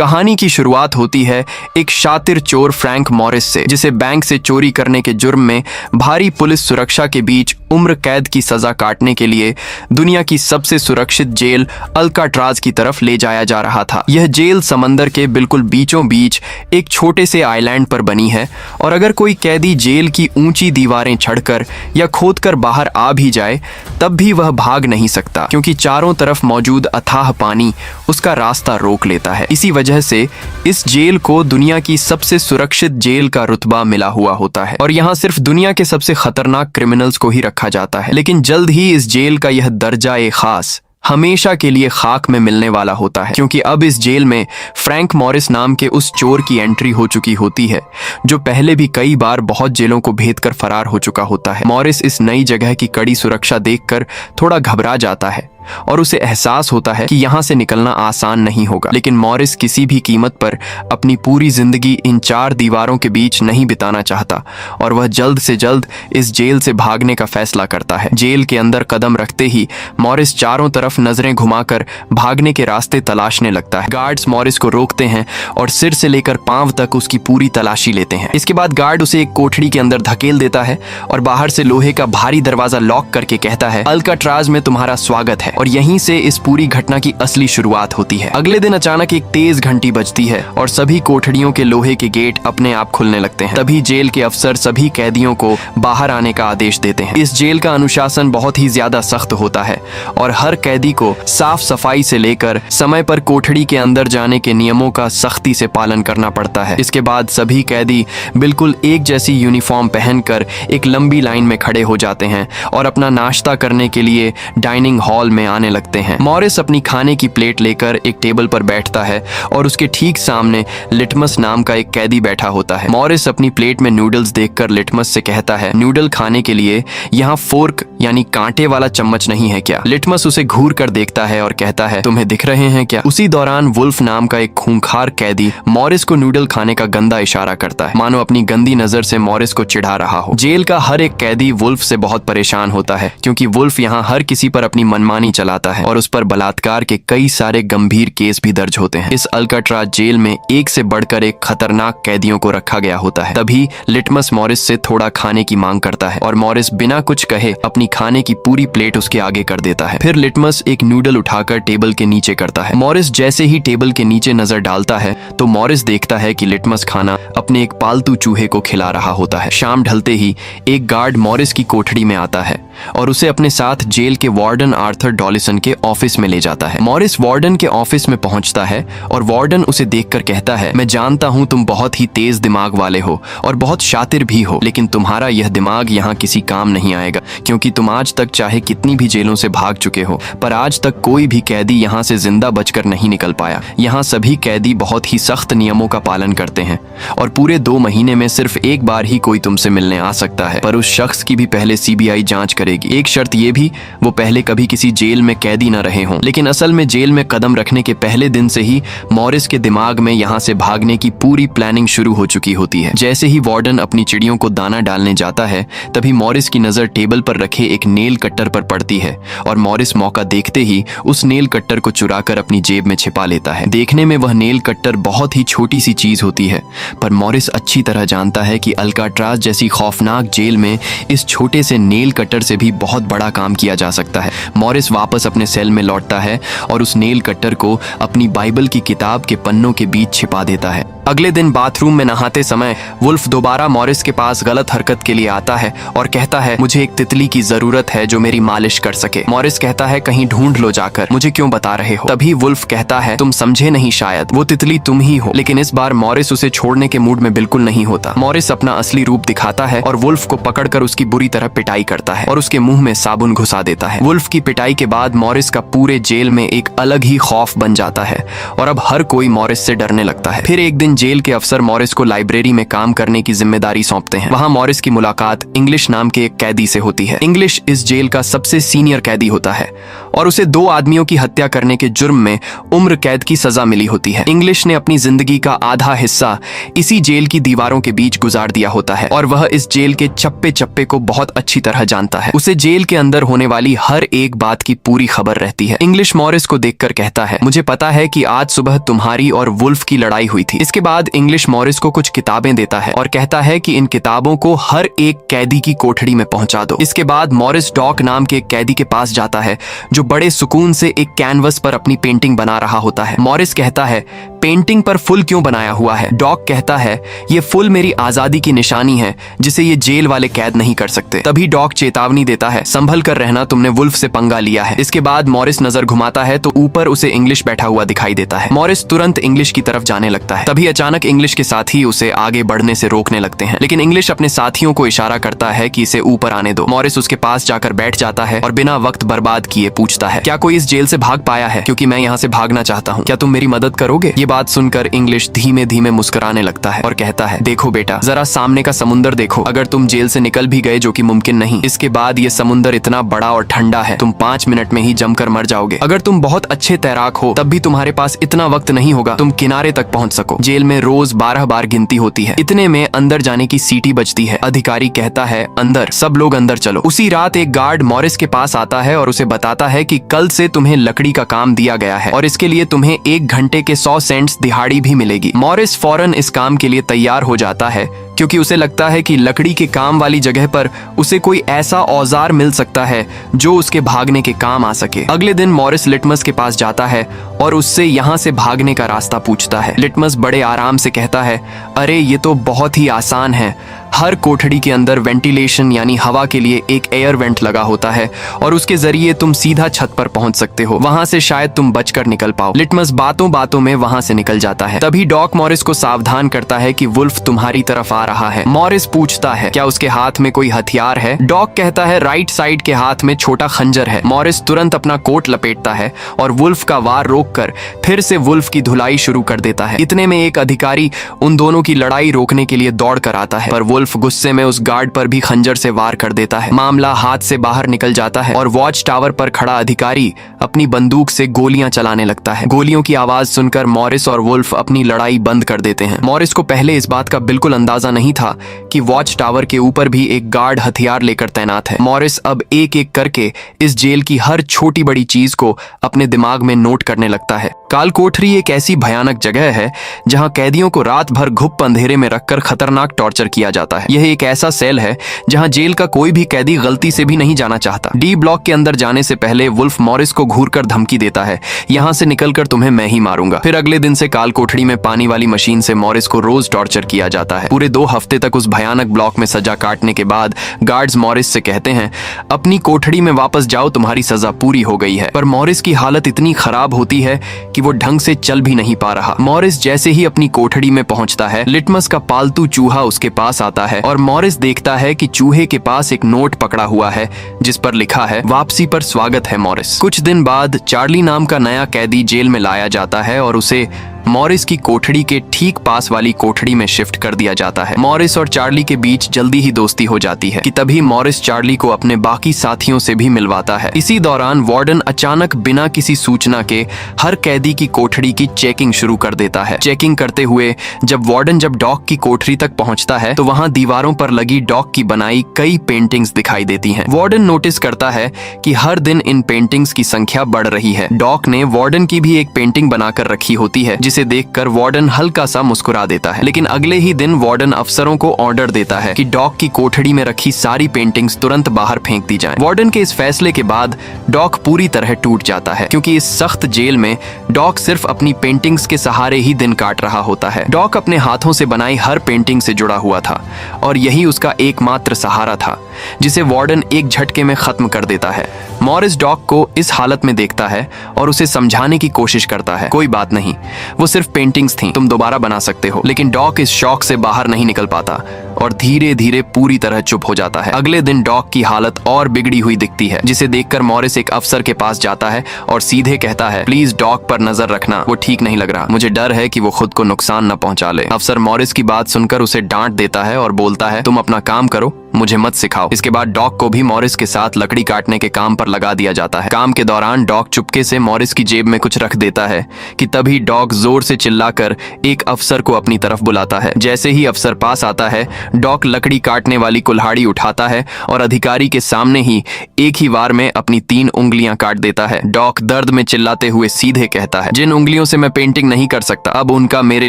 कहानी की शुरुआत होती है एक शातिर चोर फ्रैंक मॉरिस से, जिसे बैंक से चोरी करने के जुर्म में भारी पुलिस सुरक्षा के बीच उम्र कैद की सजा काटने के लिए दुनिया की सबसे सुरक्षित जेल अल्काट्राज की तरफ ले जाया जा रहा था। यह जेल समंदर के बिल्कुल बीचों बीच एक छोटे से आइलैंड पर बनी है और अगर कोई कैदी जेल की ऊंची दीवारें चढ़कर या खोदकर बाहर आ भी जाए तब भी वह भाग नहीं सकता, क्योंकि चारों तरफ मौजूद अथाह पानी उसका रास्ता रोक लेता है। इसी वजह से इस जेल को दुनिया की सबसे सुरक्षित जेल का रुतबा मिला हुआ होता है और यहाँ सिर्फ दुनिया के सबसे खतरनाक क्रिमिनल्स को ही रखा जाता है। लेकिन जल्द ही इस जेल का यह दर्जा ए खास हमेशा के लिए खाक में मिलने वाला होता है, क्योंकि अब इस जेल में फ्रैंक मॉरिस नाम के उस चोर की एंट्री हो चुकी होती है जो पहले भी कई बार बहुत जेलों को भेद कर फरार हो चुका होता है। मॉरिस इस नई जगह की कड़ी सुरक्षा देखकर थोड़ा घबरा जाता है और उसे एहसास होता है कि यहाँ से निकलना आसान नहीं होगा। लेकिन मॉरिस किसी भी कीमत पर अपनी पूरी जिंदगी इन चार दीवारों के बीच नहीं बिताना चाहता और वह जल्द से जल्द इस जेल से भागने का फैसला करता है। जेल के अंदर कदम रखते ही मॉरिस चारों तरफ नजरें घुमाकर भागने के रास्ते तलाशने लगता है। गार्ड्स मॉरिस को रोकते हैं और सिर से लेकर पांव तक उसकी पूरी तलाशी लेते हैं। इसके बाद गार्ड उसे एक कोठरी के अंदर धकेल देता है और बाहर से लोहे का भारी दरवाजा लॉक करके कहता है, अल्काट्राज में तुम्हारा स्वागत है। और यहीं से इस पूरी घटना की असली शुरुआत होती है। अगले दिन अचानक एक तेज घंटी बजती है और सभी कोठरियों के लोहे के गेट अपने आप खुलने लगते हैं। तभी जेल के अफसर सभी कैदियों को बाहर आने का आदेश देते हैं। इस जेल का अनुशासन बहुत ही ज्यादा सख्त होता है और हर कैदी को साफ सफाई से लेकर समय पर कोठरी के अंदर जाने के नियमों का सख्ती से पालन करना पड़ता है। इसके बाद सभी कैदी बिल्कुल एक जैसी यूनिफॉर्म पहनकर एक लंबी लाइन में खड़े हो जाते हैं और अपना नाश्ता करने के लिए डाइनिंग हॉल में आने लगते हैं। मॉरिस अपनी खाने की प्लेट लेकर एक टेबल पर बैठता है और उसके ठीक सामने लिटमस नाम का एक कैदी बैठा होता है। मॉरिस अपनी प्लेट में नूडल्स देखकर लिटमस से कहता है, नूडल खाने के लिए यहाँ फोर्क यानी कांटे वाला चम्मच नहीं है क्या? लिटमस उसे घूर कर देखता है और कहता है, तुम्हें दिख रहे हैं क्या? उसी दौरान वुल्फ नाम का एक खूंखार कैदी मॉरिस को नूडल खाने का गंदा इशारा करता है, मानो अपनी गंदी नजर से मॉरिस को चिढ़ा रहा हो। जेल का हर एक कैदी वुल्फ से बहुत परेशान होता है, क्योंकि वुल्फ यहाँ हर किसी पर अपनी मनमानी चलाता है और उस पर बलात्कार के कई सारे गंभीर केस भी दर्ज होते हैं। इस अल्काट्राज जेल में एक से बढ़कर एक खतरनाक कैदियों को रखा गया होता है। तभी लिटमस मॉरिस से थोड़ा खाने की मांग करता है और मॉरिस बिना कुछ कहे अपनी खाने की पूरी प्लेट उसके आगे कर देता है। फिर लिटमस एक नूडल उठाकर टेबल के नीचे करता है। मॉरिस जैसे ही टेबल के नीचे नजर डालता है तो मॉरिस देखता है कि लिटमस खाना अपने एक पालतू चूहे को खिला रहा होता है। शाम ढलते ही एक गार्ड मॉरिस की कोठरी में आता है और उसे अपने साथ जेल के वार्डन आर्थर डॉलिसन के ऑफिस में ले जाता है। मॉरिस वार्डन के ऑफिस में पहुंचता है और वार्डन उसे देखकर कहता है, मैं जानता हूं तुम बहुत ही तेज दिमाग वाले हो और बहुत शातिर भी हो, लेकिन तुम्हारा यह दिमाग यहाँ किसी काम नहीं आएगा, क्योंकि तुम आज तक चाहे कितनी भी जेलों से भाग चुके हो पर आज तक कोई भी कैदी यहाँ से जिंदा बचकर नहीं निकल पाया। यहाँ सभी कैदी बहुत ही सख्त नियमों का पालन करते हैं और पूरे 2 महीने में सिर्फ एक बार ही कोई तुमसे मिलने आ सकता है, पर उस शख्स की भी पहले सीबीआई जांच करेगी। एक शर्त ये भी, वो पहले कभी किसी जेल में कैदी न रहे हों। लेकिन असल में जेल में कदम रखने के पहले दिन से ही मॉरिस के दिमाग में यहाँ से भागने की पूरी प्लानिंग शुरू हो चुकी होती है। जैसे ही वार्डन अपनी चिड़ियों को दाना डालने जाता है तभी मॉरिस की नजर टेबल पर रखे एक नेल कट्टर पर पड़ती है और मॉरिस मौका देखते ही उस नेल कट्टर को चुराकर अपनी जेब में छिपा लेता है। देखने में वह नेल कट्टर बहुत ही छोटी सी चीज होती है, पर मॉरिस अच्छी तरह जानता है कि अल्काट्राज जैसी खौफनाक जेल में इस छोटे से नेल कट्टर से भी बहुत बड़ा काम किया जा सकता है। मॉरिस वापस अपने सेल में लौटता है और उस नेल कट्टर को अपनी बाइबल की किताब के पन्नों के बीच छिपा देता है। अगले दिन बाथरूम में नहाते समय वुल्फ दोबारा मॉरिस के पास गलत हरकत के लिए आता है और कहता है, मुझे एक तितली की जरूरत है जो मेरी मालिश कर सके। मॉरिस कहता है, कहीं ढूंढ लो जाकर, मुझे क्यों बता रहे हो? तभी वुल्फ कहता है, तुम समझे नहीं शायद, वो तितली तुम ही हो। लेकिन इस बार मॉरिस उसे छोड़ने के मूड में बिल्कुल नहीं होता। मॉरिस अपना असली रूप दिखाता है और वुल्फ को पकड़कर उसकी बुरी तरह पिटाई करता है और उसके मुंह में साबुन घुसा देता है। वुल्फ की पिटाई के बाद मॉरिस का पूरे जेल में एक अलग ही खौफ बन जाता है और अब हर कोई मॉरिस से डरने लगता है। फिर एक दिन जेल के अफसर मॉरिस को लाइब्रेरी में काम करने की जिम्मेदारी सौंपते हैं। वहां मॉरिस की मुलाकात इंग्लिश नाम के एक कैदी से होती है। इंग्लिश इस जेल का सबसे सीनियर कैदी होता है और उसे 2 आदमियों की हत्या करने के जुर्म में उम्र कैद की सजा मिली होती है। इंग्लिश ने अपनी जिंदगी का आधा हिस्सा इसी जेल की दीवारों के बीच गुजार दिया होता है और वह इस जेल के चप्पे चप्पे को बहुत अच्छी तरह जानता है। उसे जेल के अंदर होने वाली हर एक बात की पूरी खबर रहती है। इंग्लिश मॉरिस को देखकर कहता है, मुझे पता है कि आज सुबह तुम्हारी और वुल्फ की लड़ाई हुई थी। इसके बाद इंग्लिश मॉरिस को कुछ किताबें देता है और कहता है कि इन किताबों को हर एक कैदी की कोठड़ी में पहुंचा दो। इसके बाद मॉरिस डॉक नाम के एक कैदी के पास जाता है जो बड़े सुकून से एक कैनवस पर अपनी पेंटिंग बना रहा होता है। मॉरिस कहता है, पेंटिंग पर फुल क्यों बनाया हुआ है? डॉक कहता है, ये फुल मेरी आजादी की निशानी है जिसे ये जेल वाले कैद नहीं कर सकते। तभी डॉक चेतावनी देता है, संभल कर रहना, तुमने वुल्फ से पंगा लिया है। इसके बाद मॉरिस नजर घुमाता है तो ऊपर उसे इंग्लिश बैठा हुआ दिखाई देता है। मॉरिस तुरंत इंग्लिश की तरफ जाने लगता है। तभी अचानक इंग्लिश के साथी उसे आगे बढ़ने से रोकने लगते हैं, लेकिन इंग्लिश अपने साथियों को इशारा करता है कि इसे ऊपर आने दो। मॉरिस उसके पास जाकर बैठ जाता है और बिना वक्त बर्बाद किए पूछता है, क्या कोई इस जेल से भाग पाया है? क्योंकि मैं यहाँ से भागना चाहता हूँ, क्या तुम मेरी मदद करोगे? ये बात सुनकर इंग्लिश धीमे धीमे मुस्कुराने लगता है और कहता है, देखो बेटा, जरा सामने का समुंदर देखो। अगर तुम जेल से निकल भी गए, जो कि मुमकिन नहीं, इसके बाद ये समुंदर इतना बड़ा और ठंडा है, तुम 5 मिनट में ही जमकर मर जाओगे। अगर तुम बहुत अच्छे तैराक हो तब भी तुम्हारे पास इतना वक्त नहीं होगा तुम किनारे तक पहुंच सको। जेल में रोज 12 बार गिनती होती है। इतने में अंदर जाने की सीटी बजती है। अधिकारी कहता है, अंदर, सब लोग अंदर चलो। उसी रात एक गार्ड मॉरिस के पास आता है और उसे बताता है कि कल से तुम्हें लकड़ी का काम दिया गया है और इसके लिए तुम्हें 1 घंटे के 100 सेंट्स दिहाड़ी भी मिलेगी। मॉरिस फौरन इस काम के लिए तैयार हो जाता है क्योंकि उसे लगता है कि लकड़ी के काम वाली जगह पर उसे कोई ऐसा औजार मिल सकता है जो उसके भागने के काम आ सके। अगले दिन मॉरिस लिटमस के पास जाता है और उससे यहाँ से भागने का रास्ता पूछता है। लिटमस बड़े आराम से कहता है, अरे ये तो बहुत ही आसान है। हर कोठड़ी के अंदर वेंटिलेशन यानी हवा के लिए एक एयर वेंट लगा होता है और उसके जरिए तुम सीधा छत पर पहुंच सकते हो। वहां से शायद तुम बचकर निकल पाओ। लिटमस बातों बातों में वहां से निकल जाता है। तभी डॉक मॉरिस को सावधान करता है कि वुल्फ तुम्हारी तरफ आ रहा है। मॉरिस पूछता है, क्या उसके हाथ में कोई हथियार है? डॉक कहता है, राइट साइड के हाथ में छोटा खंजर है। मॉरिस तुरंत अपना कोट लपेटता है और वुल्फ का वार रोककर फिर से वुल्फ की धुलाई शुरू कर देता है। इतने में एक अधिकारी उन दोनों की लड़ाई रोकने के लिए दौड़ कर आता है, पर वुल्फ गुस्से में उस गार्ड पर भी खंजर से वार कर देता है। मामला हाथ से बाहर निकल जाता है और वॉच टावर पर खड़ा अधिकारी अपनी बंदूक से गोलियां चलाने लगता है। गोलियों की आवाज सुनकर मॉरिस और वुल्फ अपनी लड़ाई बंद कर देते हैं। मॉरिस को पहले इस बात का बिल्कुल अंदाजा नहीं था कि वॉच टावर के ऊपर भी एक गार्ड हथियार लेकर तैनात है। मॉरिस अब एक एक करके इस जेल की हर छोटी बड़ी चीज को अपने दिमाग में नोट करने लगता है। काल कोठरी एक ऐसी भयानक जगह है जहां कैदियों को रात भर घुप अंधेरे में रखकर खतरनाक टॉर्चर किया जाता है। यह एक ऐसा सेल है जहां जेल का कोई भी कैदी गलती से भी नहीं जाना चाहता। डी ब्लॉक के अंदर जाने से पहले वुल्फ मॉरिस को घूरकर धमकी देता है, यहां से निकलकर तुम्हें मैं ही मारूंगा। फिर अगले दिन से काल कोठरी में पानी वाली मशीन से मॉरिस को रोज टॉर्चर किया जाता है। पूरे 2 हफ्ते तक उस भयानक ब्लॉक में सजा काटने के बाद गार्ड्स मॉरिस से कहते हैं, अपनी कोठड़ी में वापस जाओ, तुम्हारी सजा पूरी हो गई है। पर मॉरिस की हालत इतनी खराब होती है कि वो ढंग से चल भी नहीं पा रहा। मॉरिस जैसे ही अपनी कोठड़ी में पहुंचता है, लिटमस का पालतू चूहा उसके पास आता है और मॉरिस देखता है कि चूहे के पास एक नोट पकड़ा हुआ है जिस पर लिखा है, वापसी पर स्वागत है मॉरिस। कुछ दिन बाद चार्ली नाम का नया कैदी जेल में लाया जाता है और उसे मॉरिस की कोठड़ी के ठीक पास वाली कोठड़ी में शिफ्ट कर दिया जाता है। मॉरिस और चार्ली के बीच जल्दी ही दोस्ती हो जाती है कि तभी मॉरिस चार्ली को अपने बाकी साथियों से भी मिलवाता है। इसी दौरान वार्डन अचानक बिना किसी सूचना के हर कैदी की कोठड़ी की चेकिंग शुरू कर देता है। चेकिंग करते हुए जब वार्डन डॉक की कोठरी तक पहुंचता है तो वहां दीवारों पर लगी डॉक की बनाई कई पेंटिंग्स दिखाई देती हैं। वार्डन नोटिस करता है कि हर दिन इन पेंटिंग्स की संख्या बढ़ रही है। डॉक ने वार्डन की भी एक पेंटिंग बनाकर रखी होती है जिसे देखकर वार्डन हल्का सा मुस्कुरा देता है। लेकिन अगले ही दिन वार्डन अफसरों को ऑर्डर देता है कि डॉक की कोठड़ी में रखी सारी पेंटिंग्स तुरंत बाहर फेंक दी जाएं। वार्डन के इस फैसले के बाद डॉक पूरी तरह टूट जाता है क्योंकि इस सख्त जेल में डॉक सिर्फ अपनी पेंटिंग्स के सहारे ही दिन काट रहा होता है। डॉक अपने हाथों से बनाई हर पेंटिंग से जुड़ा हुआ था और यही उसका एकमात्र सहारा था जिसे वार्डन एक झटके में खत्म कर देता है। मॉरिस डॉक को इस हालत में देखता है और उसे समझाने की कोशिश करता है, कोई बात नहीं, वो सिर्फ पेंटिंग्स थीं, तुम दोबारा बना सकते हो। लेकिन डॉक इस शौक से बाहर नहीं निकल पाता। और धीरे धीरे पूरी तरह चुप हो जाता है। अगले दिन डॉग की हालत और बिगड़ी हुई दिखती है, जिसे देखकर मॉरिस एक अफसर के पास जाता है और सीधे कहता है, प्लीज डॉग पर नजर रखना, वो ठीक नहीं लग रहा, मुझे डर है कि वो खुद को नुकसान न पहुंचा ले। अफसर मॉरिस की बात सुनकर उसे डांट देता है और बोलता है, तुम अपना काम करो, मुझे मत सिखाओ। इसके बाद डॉग को भी मॉरिस के साथ लकड़ी काटने के काम पर लगा दिया जाता है। काम के दौरान डॉग चुपके से मॉरिस की जेब में कुछ रख देता है कि तभी डॉग जोर से चिल्लाकर एक अफसर को अपनी तरफ बुलाता है। जैसे ही अफसर पास आता है, डॉग लकड़ी काटने वाली कुल्हाड़ी उठाता है और अधिकारी के सामने ही एक ही वार में अपनी 3 उंगलियां काट देता है। डॉग दर्द में चिल्लाते हुए सीधे कहता है, जिन उंगलियों से मैं पेंटिंग नहीं कर सकता, अब उनका मेरे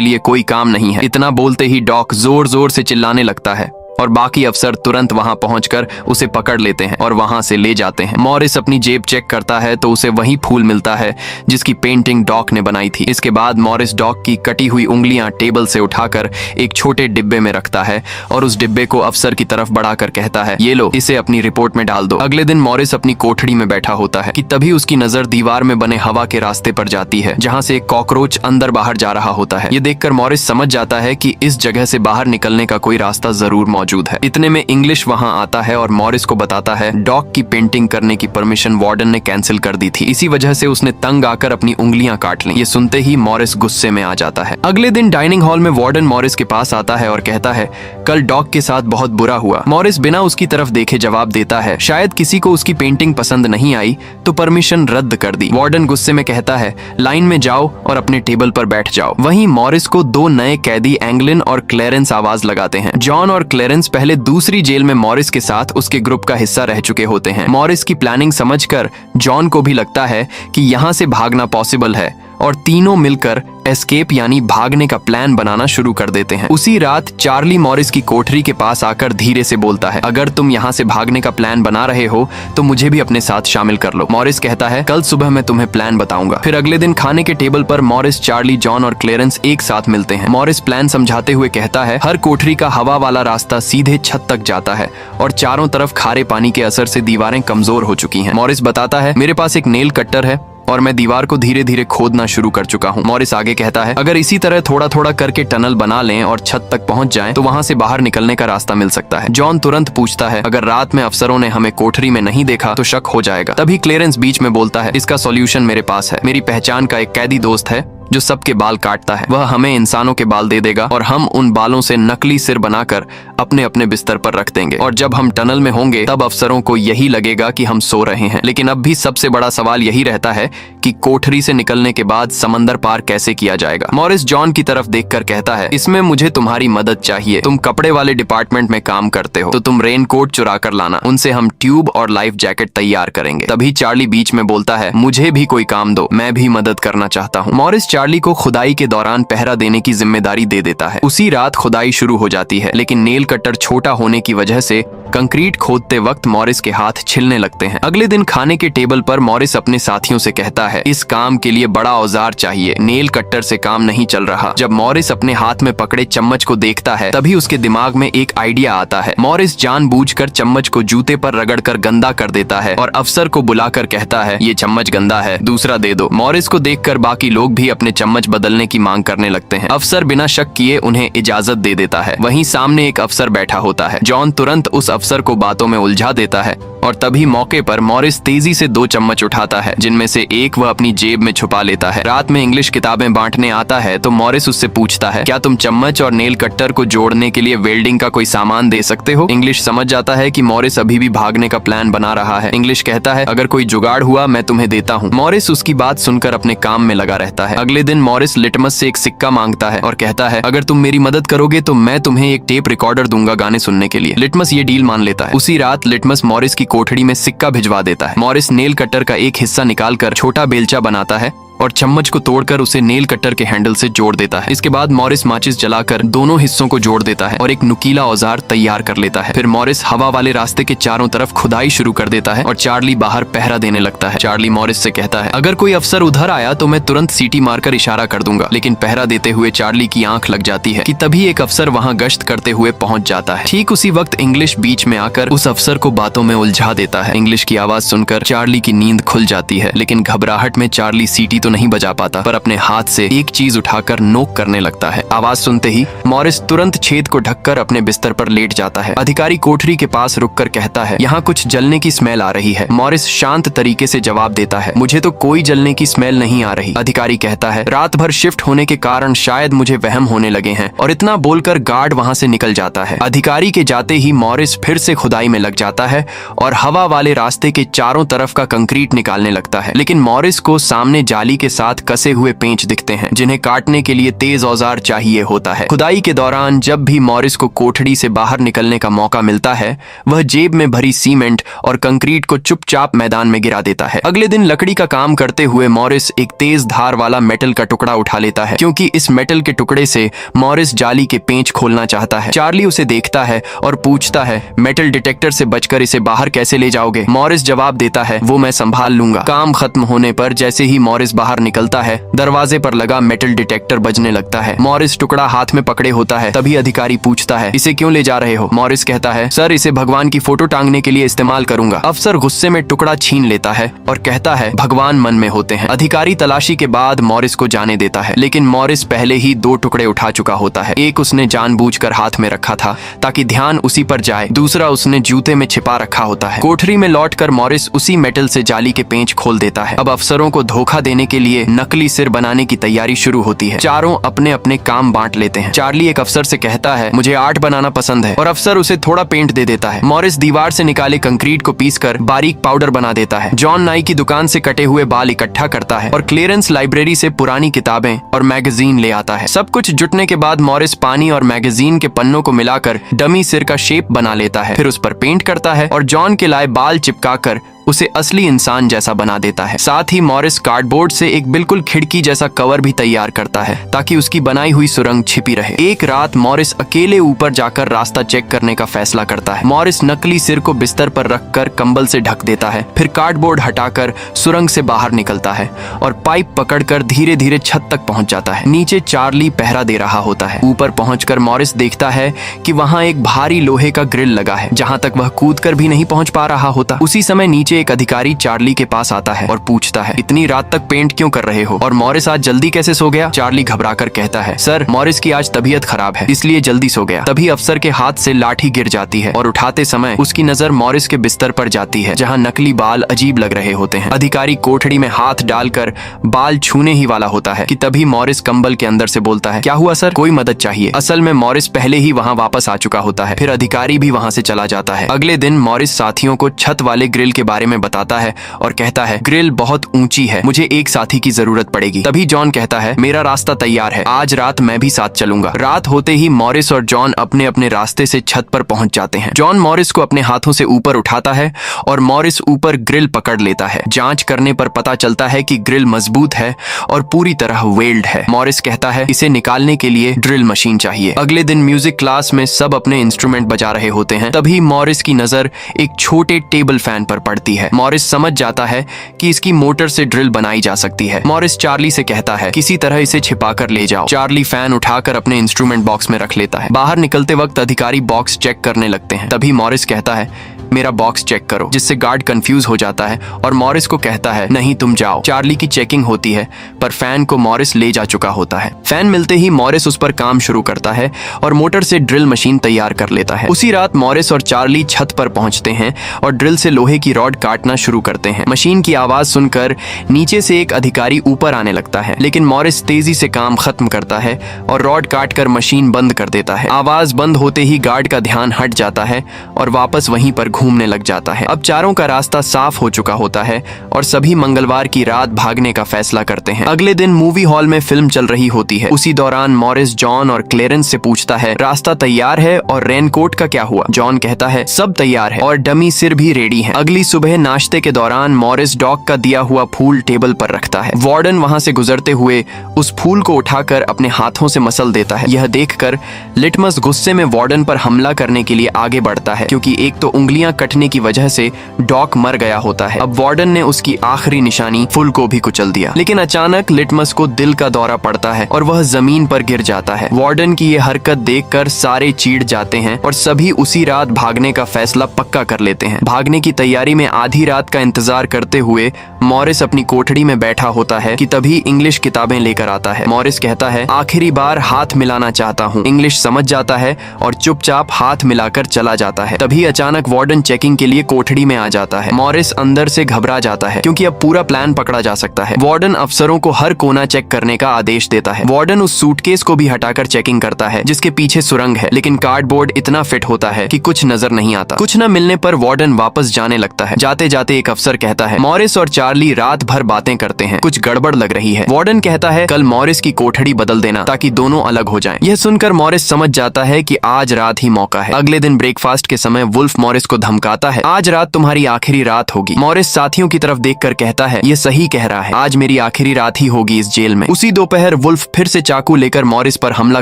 लिए कोई काम नहीं है। इतना बोलते ही डॉग जोर जोर से चिल्लाने लगता है और बाकी अफसर तुरंत वहां पहुंचकर उसे पकड़ लेते हैं और वहां से ले जाते हैं। मॉरिस अपनी जेब चेक करता है तो उसे वही फूल मिलता है जिसकी पेंटिंग डॉग ने बनाई थी। इसके बाद मॉरिस डॉग की कटी हुई उंगलियां टेबल से उठाकर एक छोटे डिब्बे में रखता है और उस डिब्बे को अफसर की तरफ बढ़ाकर कहता है, ये लो, इसे अपनी रिपोर्ट में डाल दो। अगले दिन मॉरिस अपनी कोठड़ी में बैठा होता है कि तभी उसकी नजर दीवार में बने हवा के रास्ते पर जाती है, जहाँ से एक कॉकरोच अंदर बाहर जा रहा होता है। ये देखकर मॉरिस समझ जाता है कि इस जगह से बाहर निकलने का कोई रास्ता जरूर मौजूद है। इतने में इंग्लिश वहां आता है और मॉरिस को बताता है, डॉग की पेंटिंग करने की परमिशन वार्डन ने कैंसिल कर दी थी, इसी वजह से उसने तंग आकर अपनी उंगलियां काट ली। ये सुनते ही मॉरिस गुस्से में आ जाता है। अगले दिन डाइनिंग हॉल में वार्डन मॉरिस के पास आता है और कहता है, कल डॉग के साथ बहुत बुरा हुआ। मॉरिस बिना उसकी तरफ देखे जवाब देता है, शायद किसी को उसकी पेंटिंग पसंद नहीं आई तो परमिशन रद्द कर दी। वार्डन गुस्से में कहता है, लाइन में जाओ और अपने टेबल पर बैठ जाओ। वहीं मॉरिस को 2 नए कैदी एंगलिन और क्लेरेंस आवाज लगाते हैं। जॉन और क्लेरेंस पहले दूसरी जेल में मॉरिस के साथ उसके ग्रुप का हिस्सा रह चुके होते हैं। मॉरिस की प्लानिंग समझकर जॉन को भी लगता है कि यहाँ से भागना पॉसिबल है और तीनों मिलकर एस्केप यानी भागने का प्लान बनाना शुरू कर देते हैं। उसी रात चार्ली मॉरिस की कोठरी के पास आकर धीरे से बोलता है, अगर तुम यहाँ से भागने का प्लान बना रहे हो तो मुझे भी अपने साथ शामिल कर लो। मॉरिस कहता है, कल सुबह मैं तुम्हें प्लान बताऊंगा। फिर अगले दिन खाने के टेबल पर मॉरिस, चार्ली, जॉन और क्लेरेंस एक साथ मिलते हैं। मॉरिस प्लान समझाते हुए कहता है, हर कोठरी का हवा वाला रास्ता सीधे छत तक जाता है और चारों तरफ खारे पानी के असर से दीवारें कमजोर हो चुकी हैं। मॉरिस बताता है, मेरे पास एक नेल कट्टर है और मैं दीवार को धीरे धीरे खोदना शुरू कर चुका हूँ। मॉरिस आगे कहता है, अगर इसी तरह थोड़ा थोड़ा करके टनल बना लें और छत तक पहुंच जाएं, तो वहां से बाहर निकलने का रास्ता मिल सकता है। जॉन तुरंत पूछता है, अगर रात में अफसरों ने हमें कोठरी में नहीं देखा तो शक हो जाएगा। तभी क्लेरेंस बीच में बोलता है, इसका सॉल्यूशन मेरे पास है। मेरी पहचान का एक कैदी दोस्त है जो सबके बाल काटता है, वह हमें इंसानों के बाल दे देगा और हम उन बालों से नकली सिर बनाकर अपने अपने बिस्तर पर रख देंगे और जब हम टनल में होंगे तब अफसरों को यही लगेगा कि हम सो रहे हैं। लेकिन अब भी सबसे बड़ा सवाल यही रहता है कि कोठरी से निकलने के बाद समंदर पार कैसे किया जाएगा। मॉरिस जॉन की तरफ देखकर कहता है, इसमें मुझे तुम्हारी मदद चाहिए। तुम कपड़े वाले डिपार्टमेंट में काम करते हो तो तुम रेनकोट चुरा कर लाना, उनसे हम ट्यूब और लाइफ जैकेट तैयार करेंगे। तभी चार्ली बीच में बोलता है, मुझे भी कोई काम दो, मैं भी मदद करना चाहता हूँ। मॉरिस चार्ली को खुदाई के दौरान पहरा देने की जिम्मेदारी दे देता है। उसी रात खुदाई शुरू हो जाती है, लेकिन नेल कटर छोटा होने की वजह से कंक्रीट खोदते वक्त मॉरिस के हाथ छिलने लगते हैं। अगले दिन खाने के टेबल पर मॉरिस अपने साथियों से कहता है, इस काम के लिए बड़ा औजार चाहिए, नेल कटर से काम नहीं चल रहा। जब मॉरिस अपने हाथ में पकड़े चम्मच को देखता है तभी उसके दिमाग में एक आइडिया आता है। मॉरिस जानबूझकर चम्मच को जूते पर रगड़कर गंदा कर देता है और अफसर को बुलाकर कहता है, ये चम्मच गंदा है, दूसरा दे दो। मॉरिस को देखकर बाकी लोग भी अपने चम्मच बदलने की मांग करने लगते हैं। अफसर बिना शक किए उन्हें इजाजत दे देता है। वहीं सामने एक अफसर बैठा होता है। जॉन तुरंत उस अफसर को बातों में उलझा देता है और तभी मौके पर मॉरिस तेजी से 2 चम्मच उठाता है, जिनमें से एक वह अपनी जेब में छुपा लेता है। रात में इंग्लिश किताबें बांटने आता है तो मॉरिस उससे पूछता है, क्या तुम चम्मच और नेल कट्टर को जोड़ने के लिए वेल्डिंग का कोई सामान दे सकते हो? इंग्लिश समझ जाता है कि मॉरिस अभी भी भागने का प्लान बना रहा है। इंग्लिश कहता है, अगर कोई जुगाड़ हुआ मैं तुम्हें देता हूँ। मॉरिस उसकी बात सुनकर अपने काम में लगा रहता है। अगले दिन मॉरिस लिटमस से एक सिक्का मांगता है और कहता है, अगर तुम मेरी मदद करोगे तो मैं तुम्हें एक टेप रिकॉर्डर दूंगा गाने सुनने के लिए। लिटमस ये डील मान लेता है। उसी रात लिटमस मॉरिस की कोठड़ी में सिक्का भिजवा देता है। मॉरिस नेल कटर का एक हिस्सा निकालकर छोटा बेलचा बनाता है और चम्मच को तोड़कर उसे नेल कटर के हैंडल से जोड़ देता है। इसके बाद मॉरिस माचिस जलाकर दोनों हिस्सों को जोड़ देता है और एक नुकीला औजार तैयार कर लेता है। फिर मॉरिस हवा वाले रास्ते के चारों तरफ खुदाई शुरू कर देता है और चार्ली बाहर पहरा देने लगता है। चार्ली मॉरिस से कहता है, अगर कोई अफसर उधर आया तो मैं तुरंत सीटी मारकर इशारा कर दूंगा। लेकिन पहरा देते हुए चार्ली की आंख लग जाती है कि तभी एक अफसर वहां गश्त करते हुए पहुंच जाता है। ठीक उसी वक्त इंग्लिश बीच में आकर उस अफसर को बातों में उलझा देता है। इंग्लिश की आवाज सुनकर चार्ली की नींद खुल जाती है, लेकिन घबराहट में चार्ली सीटी तो नहीं बजा पाता, पर अपने हाथ से एक चीज उठाकर नोक करने लगता है। आवाज सुनते ही मॉरिस तुरंत छेद को ढककर अपने बिस्तर पर लेट जाता है। अधिकारी कोठरी के पास रुककर कहता है, यहाँ कुछ जलने की स्मेल आ रही है। मॉरिस शांत तरीके से जवाब देता है, मुझे तो कोई जलने की स्मेल नहीं आ रही। अधिकारी कहता है, रात भर शिफ्ट होने के कारण शायद मुझे वहम होने लगे हैं, और इतना बोलकर गार्ड वहां से निकल जाता है। अधिकारी के जाते ही मॉरिस फिर से खुदाई में लग जाता है और हवा वाले रास्ते के चारों तरफ का कंक्रीट निकालने लगता है। लेकिन मॉरिस को सामने जाली के साथ कसे हुए पेंच दिखते हैं, जिन्हें काटने के लिए तेज औजार चाहिए होता है। खुदाई के दौरान जब भी मॉरिस को कोठड़ी से बाहर निकलने का मौका मिलता है, वह जेब में भरी सीमेंट और कंक्रीट को चुपचाप मैदान में गिरा देता है। अगले दिन लकड़ी का काम करते हुए मॉरिस एक तेज धार वाला मेटल का टुकड़ा उठा लेता है, क्योंकि इस मेटल के टुकड़े से मॉरिस जाली के पेंच खोलना चाहता है। चार्ली उसे देखता है और पूछता है, मेटल डिटेक्टर से बचकर इसे बाहर कैसे ले जाओगे? मॉरिस जवाब देता है, वो मैं संभाल लूंगा। काम खत्म होने पर जैसे ही मॉरिस बाहर निकलता है, दरवाजे पर लगा मेटल डिटेक्टर बजने लगता है। मॉरिस टुकड़ा हाथ में पकड़े होता है। तभी अधिकारी पूछता है, इसे क्यों ले जा रहे हो? मॉरिस कहता है, सर इसे भगवान की फोटो टांगने के लिए इस्तेमाल करूंगा। अफसर गुस्से में टुकड़ा छीन लेता है और कहता है, भगवान मन में होते हैं। अधिकारी तलाशी के बाद मॉरिस को जाने देता है, लेकिन मॉरिस पहले ही 2 टुकड़े उठा चुका होता है। एक उसने जानबूझकर हाथ में रखा था ताकि ध्यान उसी पर जाए, दूसरा उसने जूते में छिपा रखा होता है। कोठरी में लौटकर मॉरिस उसी मेटल से जाली के पेंच खोल देता है। अब अफसरों को धोखा देने के लिए नकली सिर बनाने की तैयारी शुरू होती है। चारों अपने अपने काम बांट लेते हैं। चार्ली एक अफसर से कहता है, मुझे आर्ट बनाना पसंद है, और अफसर उसे थोड़ा पेंट दे देता है। मॉरिस दीवार से निकाले कंक्रीट को पीसकर बारीक पाउडर बना देता है। जॉन नाई की दुकान से कटे हुए बाल इकट्ठा करता है और क्लेरेंस लाइब्रेरी से पुरानी किताबें और मैगजीन ले आता है। सब कुछ जुटने के बाद मॉरिस पानी और मैगजीन के पन्नों को मिलाकर डमी सिर का शेप बना लेता है। फिर उस पर पेंट करता है और जॉन के लाए बाल चिपकाकर उसे असली इंसान जैसा बना देता है। साथ ही मॉरिस कार्डबोर्ड से एक बिल्कुल खिड़की जैसा कवर भी तैयार करता है ताकि उसकी बनाई हुई सुरंग छिपी रहे। एक रात मॉरिस अकेले ऊपर जाकर रास्ता चेक करने का फैसला करता है। मॉरिस नकली सिर को बिस्तर पर रखकर कंबल से ढक देता है, फिर कार्डबोर्ड हटाकर सुरंग से बाहर निकलता है और पाइप पकड़कर धीरे धीरे छत तक पहुंच जाता है। नीचे चार्ली पहरा दे रहा होता है। ऊपर पहुंचकर मॉरिस देखता है कि वहां एक भारी लोहे का ग्रिल लगा है, जहां तक वह कूदकर भी नहीं पहुंच पा रहा होता। उसी समय नीचे एक अधिकारी चार्ली के पास आता है और पूछता है, इतनी रात तक पेंट क्यों कर रहे हो? और मॉरिस आज जल्दी कैसे सो गया? चार्ली घबराकर कहता है, सर मॉरिस की आज तबीयत खराब है, इसलिए जल्दी सो गया। तभी अफसर के हाथ से लाठी गिर जाती है और उठाते समय उसकी नजर मॉरिस के बिस्तर पर जाती है, जहाँ नकली बाल अजीब लग रहे होते हैं। अधिकारी कोठड़ी में हाथ डालकर बाल छूने ही वाला होता है कि तभी मॉरिस कंबल के अंदर से बोलता है, क्या हुआ सर, कोई मदद चाहिए? असल में मॉरिस पहले ही वहाँ वापस आ चुका होता है। फिर अधिकारी भी वहाँ से चला जाता है। अगले दिन मॉरिस साथियों को छत वाले ग्रिल के बारे में बताता है और कहता है, ग्रिल बहुत ऊंची है, मुझे एक साथी की जरूरत पड़ेगी। तभी जॉन कहता है, मेरा रास्ता तैयार है, आज रात मैं भी साथ चलूंगा। रात होते ही मॉरिस और जॉन अपने अपने रास्ते से छत पर पहुंच जाते हैं। जॉन मॉरिस को अपने हाथों से ऊपर उठाता है और मॉरिस ऊपर ग्रिल पकड़ लेता है। जांच करने पर पता चलता है कि ग्रिल मजबूत है और पूरी तरह वेल्ड है। मॉरिस कहता है, इसे निकालने के लिए ड्रिल मशीन चाहिए। अगले दिन म्यूजिक क्लास में सब अपने इंस्ट्रूमेंट बजा रहे होते हैं। तभी मॉरिस की नजर एक छोटे टेबल फैन पर पड़ती है। मॉरिस समझ जाता है कि इसकी मोटर से ड्रिल बनाई जा सकती है। मॉरिस चार्ली से कहता है, किसी तरह इसे छिपाकर ले जाओ। चार्ली फैन उठाकर अपने इंस्ट्रूमेंट बॉक्स में रख लेता है। बाहर निकलते वक्त अधिकारी बॉक्स चेक करने लगते हैं। तभी मॉरिस कहता है, मेरा बॉक्स चेक करो, जिससे गार्ड कंफ्यूज हो जाता है और मॉरिस को कहता है, नहीं तुम जाओ। चार्ली की चेकिंग होती है, पर फैन को मॉरिस ले जा चुका होता है। फैन मिलते ही मॉरिस उस पर काम शुरू करता है और मोटर से ड्रिल मशीन तैयार कर लेता है। उसी रात मॉरिस और चार्ली छत पर पहुंचते हैं और ड्रिल से लोहे की रॉड काटना शुरू करते हैं। मशीन की आवाज सुनकर नीचे से एक अधिकारी ऊपर आने लगता है, लेकिन मॉरिस तेजी से काम खत्म करता है और रॉड काटकर मशीन बंद कर देता है। आवाज बंद होते ही गार्ड का ध्यान हट जाता है और वापस वहीं पर घूमने लग जाता है। अब चारों का रास्ता साफ हो चुका होता है और सभी मंगलवार की रात भागने का फैसला करते हैं। अगले दिन मूवी हॉल में फिल्म चल रही होती है। उसी दौरान मॉरिस जॉन और क्लेरेंस से पूछता है, रास्ता तैयार है और रेनकोट का क्या हुआ? जॉन कहता है, सब तैयार है और डमी सिर भी रेडी है। अगली सुबह नाश्ते के दौरान मॉरिस डॉग का दिया हुआ फूल टेबल पर रखता है। वार्डन वहां से गुजरते हुए उस फूल को उठाकर अपने हाथों से मसल देता है। यह देखकर लिटमस गुस्से में वार्डन पर हमला करने के लिए आगे बढ़ता है, क्योंकि एक तो उंगलियां कटने की वजह से डॉक मर गया होता है। अब वार्डन ने उसकी आखिरी निशानी फुल को भी कुचल दिया। लेकिन अचानक लिटमस को दिल का दौरा पड़ता है और वह जमीन पर गिर जाता है। वार्डन की यह हरकत देखकर सारे चीड़ जाते हैं और सभी उसी रात भागने का फैसला पक्का कर लेते हैं। भागने की तैयारी में आधी रात का इंतजार करते हुए मॉरिस अपनी कोठड़ी में बैठा होता है कि तभी इंग्लिश किताबें लेकर आता है। मॉरिस कहता है, आखिरी बार हाथ मिलाना चाहता हूँ। इंग्लिश समझ जाता है और चुपचाप हाथ मिलाकर चला जाता है। तभी अचानक वार्डन चेकिंग के लिए कोठड़ी में आ जाता है। मॉरिस अंदर से घबरा जाता है क्योंकि अब पूरा प्लान पकड़ा जा सकता है। वार्डन अफसरों को हर कोना चेक करने का आदेश देता है। वार्डन उस सूटकेस को भी हटाकर चेकिंग करता है जिसके पीछे सुरंग है, लेकिन कार्डबोर्ड इतना फिट होता है कि कुछ नजर नहीं आता। कुछ न मिलने पर वार्डन वापस जाने लगता है। जाते जाते एक अफसर कहता है, मॉरिस और चार्ली रात भर बातें करते हैं, कुछ गड़बड़ लग रही है। वार्डन कहता है, कल मॉरिस की कोठड़ी बदल देना ताकि दोनों अलग हो जाएं। यह सुनकर मॉरिस समझ जाता है कि आज रात ही मौका है। अगले दिन ब्रेकफास्ट के समय वुल्फ मॉरिस को धमकाता है, आज रात तुम्हारी आखिरी रात होगी। मॉरिस साथियों की तरफ देखकर कहता है, यह सही कह रहा है, आज मेरी आखिरी रात ही होगी इस जेल में। उसी दोपहर वुल्फ फिर से चाकू लेकर मॉरिस पर हमला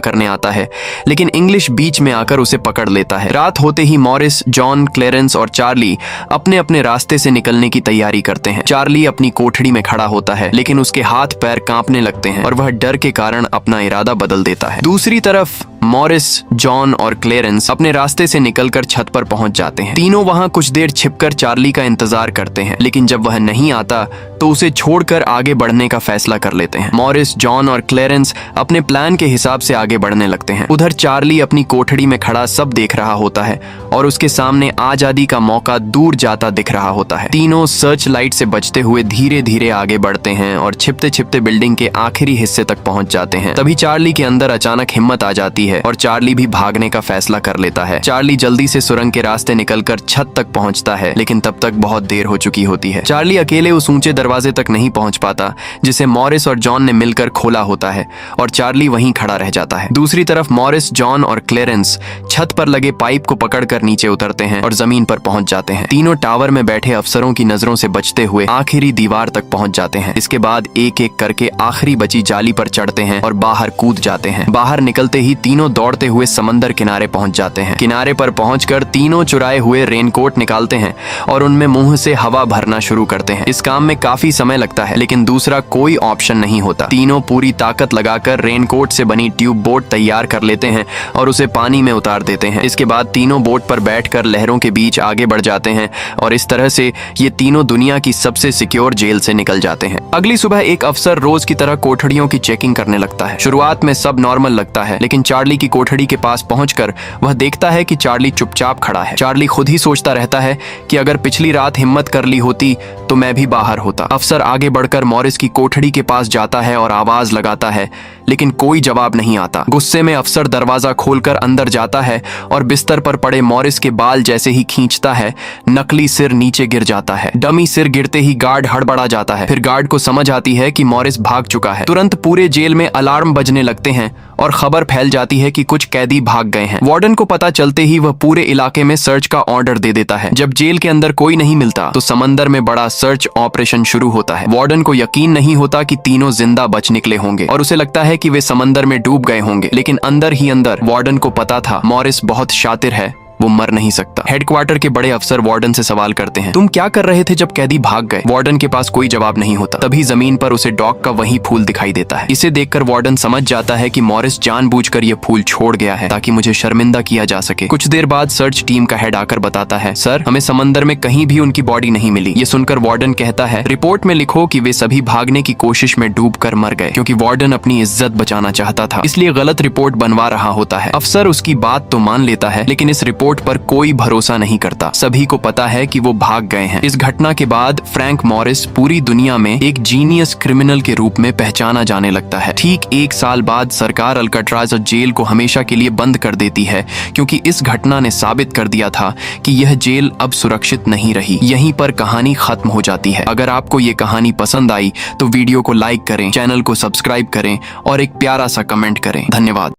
करने आता है, लेकिन इंग्लिश बीच में आकर उसे पकड़ लेता है। रात होते ही मॉरिस, जॉन, क्लेरेंस और चार्ली अपने अपने रास्ते से निकलने की तैयारी करते हैं। चार्ली अपनी कोठड़ी में खड़ा होता है, लेकिन उसके हाथ पैर कांपने लगते हैं और वह डर के कारण अपना इरादा बदल देता है। दूसरी तरफ मॉरिस, जॉन और क्लेरेंस अपने रास्ते से निकलकर छत पर पहुंच जाते हैं। तीनों वहां कुछ देर छिपकर चार्ली का इंतजार करते हैं, लेकिन जब वह नहीं आता तो उसे छोड़कर आगे बढ़ने का फैसला कर लेते हैं। मॉरिस, जॉन और क्लेरेंस अपने प्लान के हिसाब से आगे बढ़ने लगते हैं। उधर चार्ली अपनी कोठड़ी में खड़ा सब देख रहा होता है और उसके सामने आजादी का मौका दूर जाता दिख रहा होता है। तीनों सर्च लाइट से बचते हुए धीरे धीरे आगे बढ़ते हैं और छिपते छिपते बिल्डिंग के आखिरी हिस्से तक पहुंच जाते हैं। तभी चार्ली के अंदर अचानक हिम्मत आ जाती है और चार्ली भी भागने का फैसला कर लेता है। चार्ली जल्दी से सुरंग के रास्ते निकलकर छत तक पहुंचता है, लेकिन तब तक बहुत देर हो चुकी होती है। चार्ली अकेले उस ऊंचे दरवाजे तक नहीं पहुंच पाता जिसे मॉरिस और जॉन ने मिलकर खोला होता है और चार्ली वहीं खड़ा रह जाता है। दूसरी तरफ मॉरिस, जॉन और क्लेरेंस छत पर लगे पाइप को पकड़कर नीचे उतरते हैं और जमीन पर पहुंच जाते हैं। तीनों टावर में बैठे अफसरों की नजरों से बचते हुए आखिरी दीवार तक पहुंच जाते हैं। इसके बाद एक एक करके आखिरी बची जाली पर चढ़ते हैं और बाहर कूद जाते हैं। बाहर निकलते ही तीनों दौड़ते हुए समंदर किनारे पहुंच जाते हैं। किनारे पर पहुंचकर तीनों चुराए हुए रेनकोट निकालते हैं और उनमें मुंह से हवा भरना शुरू करते हैं। इस काम में काफी समय लगता है, लेकिन दूसरा कोई ऑप्शन नहीं होता। तीनों पूरी ताकत लगाकर रेनकोट से बनी ट्यूब बोट तैयार कर लेते हैं और उसे पानी में उतार देते हैं। इसके बाद तीनों बोट पर बैठकर लहरों के बीच आगे बढ़ जाते हैं और इस तरह से ये तीनों दुनिया की सबसे सिक्योर जेल से निकल जाते हैं। अगली सुबह एक अफसर रोज की तरह कोठड़ियों की चेकिंग करने लगता है। शुरुआत में सब नॉर्मल लगता है, लेकिन चार्ली की कोठड़ी के पास पहुंचकर वह देखता है कि चार्ली चुपचाप खड़ा है। चार्ली खुद ही सोचता रहता है कि अगर पिछली रात हिम्मत कर ली होती तो मैं भी बाहर होता। अफसर आगे बढ़कर मॉरिस की कोठड़ी के पास जाता है और आवाज लगाता है, लेकिन कोई जवाब नहीं आता। गुस्से में अफसर दरवाजा खोलकर अंदर जाता है और बिस्तर पर पड़े मॉरिस के बाल जैसे ही खींचता है, नकली सिर नीचे गिर जाता है। डमी सिर गिरते ही गार्ड हड़बड़ा जाता है। फिर गार्ड को समझ आती है कि मॉरिस भाग चुका है। तुरंत पूरे जेल में अलार्म बजने लगते हैं और खबर फैल जाती है कि कुछ कैदी भाग गए हैं। वार्डन को पता चलते ही वह पूरे इलाके में सर्च का ऑर्डर दे देता है। जब जेल के अंदर कोई नहीं मिलता तो समंदर में बड़ा सर्च ऑपरेशन शुरू होता है। वार्डन को यकीन नहीं होता कि तीनों जिंदा बच निकले होंगे और उसे लगता है कि वे समंदर में डूब गए होंगे, लेकिन अंदर ही अंदर वार्डन को पता था मॉरिस बहुत शातिर है, वो मर नहीं सकता। हेडक्वार्टर के बड़े अफसर वार्डन से सवाल करते हैं, तुम क्या कर रहे थे जब कैदी भाग गए? वार्डन के पास कोई जवाब नहीं होता। तभी जमीन पर उसे डॉग का वही फूल दिखाई देता है। इसे देखकर वार्डन समझ जाता है कि मॉरिस जानबूझकर ये फूल छोड़ गया है ताकि मुझे शर्मिंदा किया जा सके। कुछ देर बाद सर्च टीम का हेड आकर बताता है, सर हमें समंदर में कहीं भी उनकी बॉडी नहीं मिली। ये सुनकर वार्डन कहता है, रिपोर्ट में लिखो कि वे सभी भागने की कोशिश में डूब कर मर गए। क्योंकि वार्डन अपनी इज्जत बचाना चाहता था, इसलिए गलत रिपोर्ट बनवा रहा होता है। अफसर उसकी बात तो मान लेता है, लेकिन इस रिपोर्ट पर कोई भरोसा नहीं करता। सभी को पता है कि वो भाग गए हैं। इस घटना के बाद फ्रैंक मॉरिस पूरी दुनिया में एक जीनियस क्रिमिनल के रूप में पहचाना जाने लगता है। ठीक एक साल बाद सरकार अल्काट्राज जेल को हमेशा के लिए बंद कर देती है, क्योंकि इस घटना ने साबित कर दिया था कि यह जेल अब सुरक्षित नहीं रही। यहीं पर कहानी खत्म हो जाती है। अगर आपको ये कहानी पसंद आई तो वीडियो को लाइक करें, चैनल को सब्सक्राइब करें और एक प्यारा सा कमेंट करें। धन्यवाद।